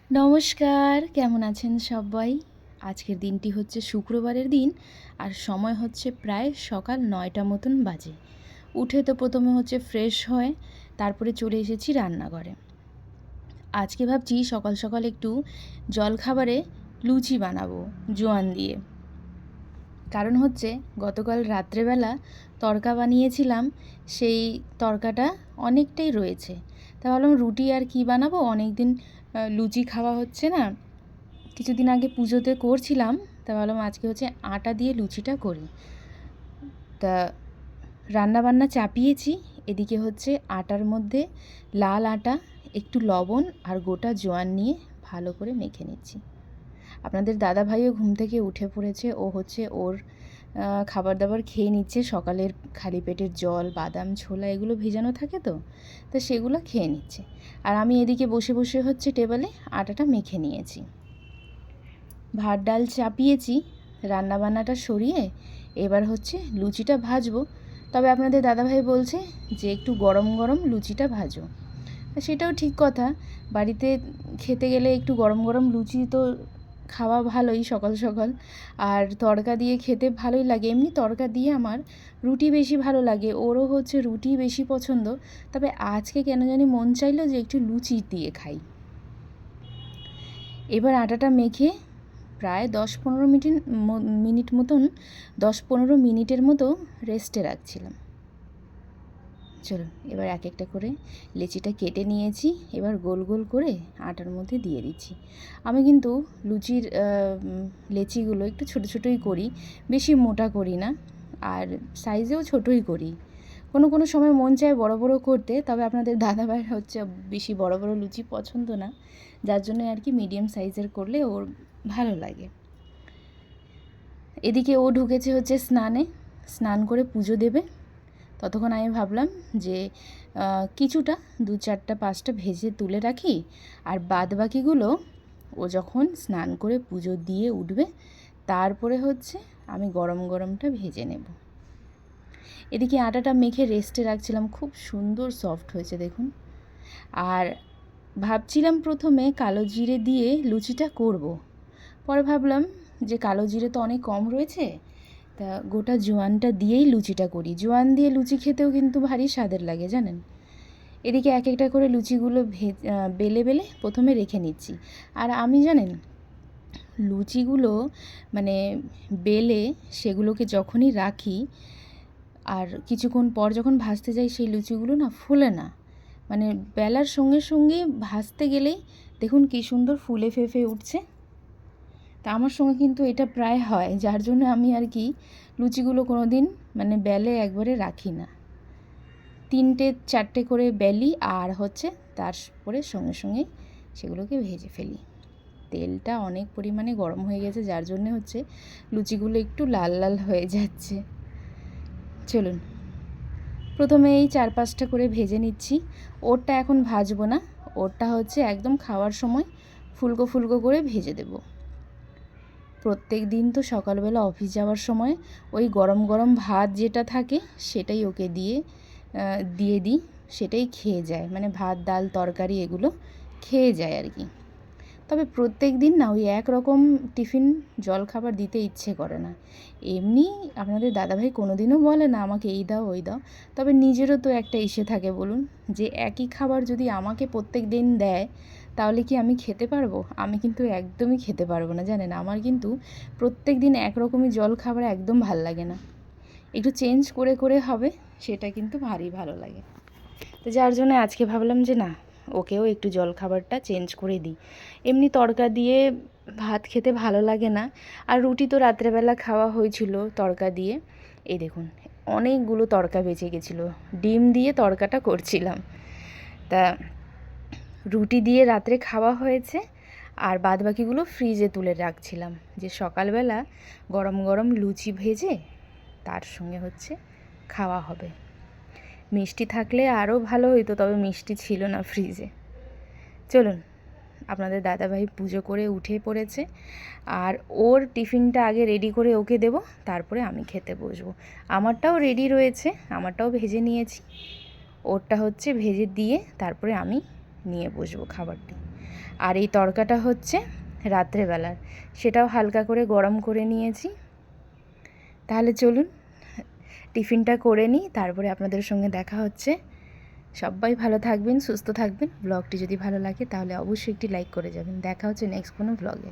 নমস্কার, কেমন আছেন সবাই? আজকের দিনটি হচ্ছে শুক্রবারের দিন আর সময় হচ্ছে প্রায় সকাল ৯টা মতন বাজে। উঠে তো প্রথমে হচ্ছে ফ্রেশ হয়ে তারপরে চলে এসেছি রান্নাঘরে। আজকে ভাবছি সকাল সকাল একটু জলখাবারে লুচি বানাবো জোয়ান দিয়ে। কারণ হচ্ছে গতকাল রাত্রেবেলা তড়কা বানিয়েছিলাম, সেই তড়কাটা অনেকটাই রয়েছে। তা ভাবলাম রুটি আর কি বানাবো, অনেক দিন লুচি খাওয়া হচ্ছে না। কিছুদিন আগে পুজোতে করছিলাম, তা ভাবলাম আজকে হচ্ছে আটা দিয়ে লুচিটা করি। তা রান্নাবান্না চাপিয়েছি, এদিকে হচ্ছে আটার মধ্যে লাল আটা, একটু লবণ আর গোটা জোয়ান নিয়ে ভালো করে মেখে নিচ্ছি। আপনাদের দাদা ভাইও ঘুম থেকে উঠে পড়েছে, ও হচ্ছে ওর খাবার দাবার খেয়ে নিচ্ছে। সকালের খালি পেটের জল, বাদাম, ছোলা এগুলো ভেজানো থাকে তো সেগুলো খেয়ে নিচ্ছে। আর আমি এদিকে বসে বসে হচ্ছে টেবিলে আটাটা মেখে নিয়েছি। ভাত ডাল চাপিয়েছি, রান্নাবান্নাটা সরিয়ে এবার হচ্ছে লুচিটা ভাজবো। তবে আপনাদের দাদাভাই বলছে যে একটু গরম গরম লুচিটা ভাজো। সেটাও ঠিক কথা, বাড়িতে খেতে গেলে একটু গরম গরম লুচি তো খাওয়া ভালোই সকাল সকাল। আর তড়কা দিয়ে খেতে ভালোই লাগে। এমনি তড়কা দিয়ে আমার রুটি বেশি ভালো লাগে, ওরও হচ্ছে রুটি বেশি পছন্দ। তবে আজকে কেন জানি মন চাইলো যে একটু লুচি দিয়ে খাই। এবার আটাটা মেখে প্রায় 10-15 মিনিটের মতো রেস্টে রাখছিলাম। চলুন এবার এক একটা করে লেচিটা কেটে নিয়েছি, এবার গোল গোল করে আটার মধ্যে দিয়ে দিচ্ছি। আমি কিন্তু লুচির লেচিগুলো একটু ছোটো ছোটোই করি, বেশি মোটা করি না, আর সাইজেও ছোটোই করি। কোনো কোনো সময় মন চায় বড় বড় করতে, তবে আপনাদের দাদাভাইয়ের হচ্ছে বেশি বড় বড় লুচি পছন্দ না, যার জন্য আর কি মিডিয়াম সাইজের করলে ওর ভালো লাগে। এদিকে ও ঢুকেছে হচ্ছে স্নান করে পুজো দেবে। ততক্ষণ আমি ভাবলাম যে কিছুটা 2-4-5টা ভেজে তুলে রাখি, আর বাদ বাকিগুলো ও যখন স্নান করে পুজো দিয়ে উঠবে তারপরে হচ্ছে আমি গরম গরমটা ভেজে নেব। এদিকে আটাটা মেখে রেস্টে রাখছিলাম, খুব সুন্দর সফট হয়েছে দেখুন। আর ভাবছিলাম প্রথমে কালো জিরে দিয়ে লুচিটা করব, পরে ভাবলাম যে কালো জিরে তো অনেক কম রয়েছে, তা গোটা জোয়ানটা দিয়েই লুচিটা করি। জোয়ান দিয়ে লুচি খেতেও কিন্তু ভারী স্বাদের লাগে জানেন। এদিকে এক একটা করে লুচিগুলো বেলে বেলে প্রথমে রেখে নিচ্ছি। আর আমি জানেন লুচিগুলো মানে বেলে সেগুলোকে যখনই রাখি আর কিছুক্ষণ পর যখন ভাজতে যাই, সেই লুচিগুলো না ফুলে না, মানে বেলার সঙ্গে সঙ্গে ভাজতে গেলেই দেখুন কী সুন্দর ফুলে ফেঁপে উঠছে। তা আমার সঙ্গে কিন্তু এটা প্রায় হয়, যার জন্য আমি আর কি লুচিগুলো কোনো দিন মানে বেলে একবারে রাখি না, 3-4টে করে বেলি আর হচ্ছে তারপরে সঙ্গে সঙ্গে সেগুলোকে ভেজে ফেলি। তেলটা অনেক পরিমাণে গরম হয়ে গেছে, যার জন্য হচ্ছে লুচিগুলো একটু লাল লাল হয়ে যাচ্ছে। চলুন প্রথমে এই 4-5টা করে ভেজে নিচ্ছি। ওরটা এখন ভাজবো না, ওরটা হচ্ছে একদম খাওয়ার সময় ফুলকো ফুলকো করে ভেজে দেবো। প্রত্যেক দিন তো সকালবেলা অফিস যাওয়ার সময় ওই গরম গরম ভাত যেটা থাকে সেটাই ওকে দিয়ে দিই, সেটাই খেয়ে যায়, মানে ভাত ডাল তরকারি এগুলো খেয়ে যায় আর কি। তবে প্রত্যেক দিন না ওই একরকম টিফিন জলখাবার দিতে ইচ্ছে করে না। এমনি আপনাদের দাদাভাই কোনো দিনও বলে না আমাকে এই দাও ওই দাও, তবে নিজেরও তো একটা ইসে থাকে বলুন, যে একই খাবার যদি আমাকে প্রত্যেক দিন দেয় তাহলে কি আমি খেতে পারবো? আমি কিন্তু একদমই খেতে পারবো না জানেন। আমার কিন্তু প্রত্যেক দিন একরকমই জলখাবার একদম ভাল লাগে না, একটু চেঞ্জ করে করে হবে, সেটা কিন্তু ভারী ভালো লাগে। তো যার জন্য আজকে ভাবলাম যে না, ওকেও একটু জলখাবারটা চেঞ্জ করে দিই। এমনি তড়কা দিয়ে ভাত খেতে ভালো লাগে না, আর রুটি তো রাত্রেবেলা খাওয়া হয়েছিল তড়কা দিয়ে। এই দেখুন অনেকগুলো তড়কা বেঁচে গেছিলো, ডিম দিয়ে তড়কাটা করছিলাম, তা রুটি দিয়ে রাত্রে খাওয়া হয়েছে, আর বাদবাকিগুলো ফ্রিজে তুলে রাখছিলাম যে সকালবেলা গরম গরম লুচি ভেজে তার সঙ্গে হচ্ছে খাওয়া হবে। মিষ্টি থাকলে আরও ভালো হতো, তবে মিষ্টি ছিল না ফ্রিজে। চলুন আপনাদের দাদাভাই পুজো করে উঠে পড়েছে, আর ওর টিফিনটা আগে রেডি করে ওকে দেব, তারপরে আমি খেতে বসবো। আমারটাও রেডি রয়েছে, আমারটাও ভেজে নিয়েছি, ওরটা হচ্ছে ভেজে দিয়ে তারপরে আমি নিয়ে বসবো খাবারটি। আর এই তড়কাটা হচ্ছে রাত্রেবেলার, সেটাও হালকা করে গরম করে নিয়েছি। তাহলে চলুন টিফিনটা করে নিই, তারপরে আপনাদের সঙ্গে দেখা হচ্ছে। সবাই ভালো থাকবেন, সুস্থ থাকবেন। ব্লগটি যদি ভালো লাগে তাহলে অবশ্যই একটি লাইক করে যাবেন। দেখা হচ্ছে নেক্সট কোনো ব্লগে।